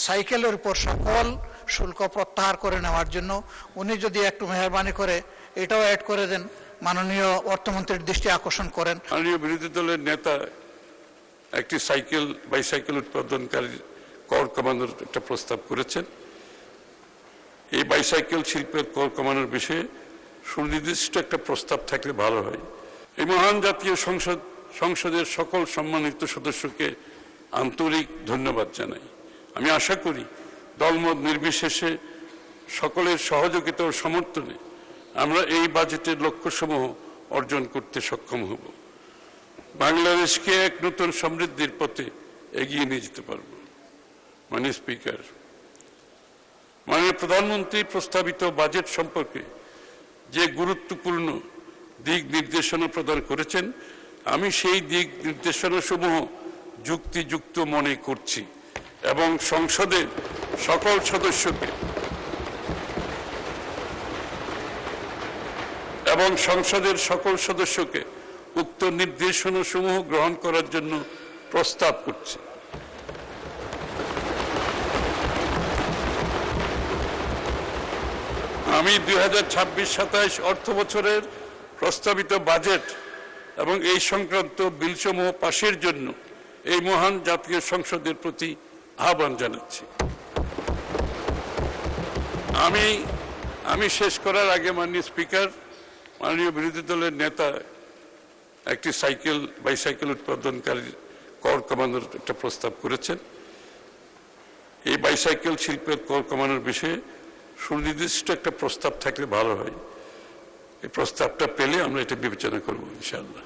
সাইকেলের উপর সকল শুল্ক প্রত্যাহার করে নেওয়ার জন্য উনি যদি একটু মেহরবানি করে এটাও অ্যাড করে দেন, মাননীয় অর্থমন্ত্রীর দৃষ্টি আকর্ষণ করেন। মাননীয় বিরোধী দলের নেতা একটি বাইসাইকেল উৎপাদনকারী কর কমানোর একটা প্রস্তাব করেছেন। এই বাইসাইকেল শিল্পের কর কমানোর বিষয়ে সুনির্দিষ্ট একটা প্রস্তাব থাকলে ভালো হয়। এই মহান জাতীয় সংসদের সকল সম্মানিত সদস্যকে আন্তরিক ধন্যবাদ জানাই। আমি আশা করি দলমত নির্বিশেষে সকলের সহযোগিতা ও সমর্থনে আমরা এই বাজেটের লক্ষ্যসমূহ অর্জন করতে সক্ষম হব। বাংলাদেশকে এক নতুন সমৃদ্ধির পথে এগিয়ে নিয়ে যেতে পারব। মাননীয় স্পিকার, মাননীয় প্রধানমন্ত্রী প্রস্তাবিত বাজেট সম্পর্কে যে গুরুত্বপূর্ণ দিক নির্দেশনা প্রদান করেছেন, আমি সেই দিক নির্দেশনা সমূহ যুক্তিযুক্ত মনে করছি এবং সংসদের সকল সদস্যকে উক্ত নির্দেশনা সমূহ গ্রহণ করার জন্য প্রস্তাব করছি। আমি 2026-27 অর্থ বছরের প্রস্তাবিত বাজেট এবং এই সংক্রান্ত বিলসমূহ পাশের জন্য এই মহান জাতীয় সংসদের প্রতি আহ্বান জানাচ্ছি। আমি শেষ করার আগে মাননীয় স্পিকার, মাননীয় বিরোধী দলের নেতা একটি বাইসাইকেল উৎপাদনকারী কর কমানোর একটা প্রস্তাব করেছেন। এই বাইসাইকেল শিল্পের কর কমানোর বিষয়ে সুনির্দিষ্ট একটা প্রস্তাব থাকলে ভালো হয়। এই প্রস্তাবটা পেলে আমরা এটা বিবেচনা করব ইনশাআল্লাহ।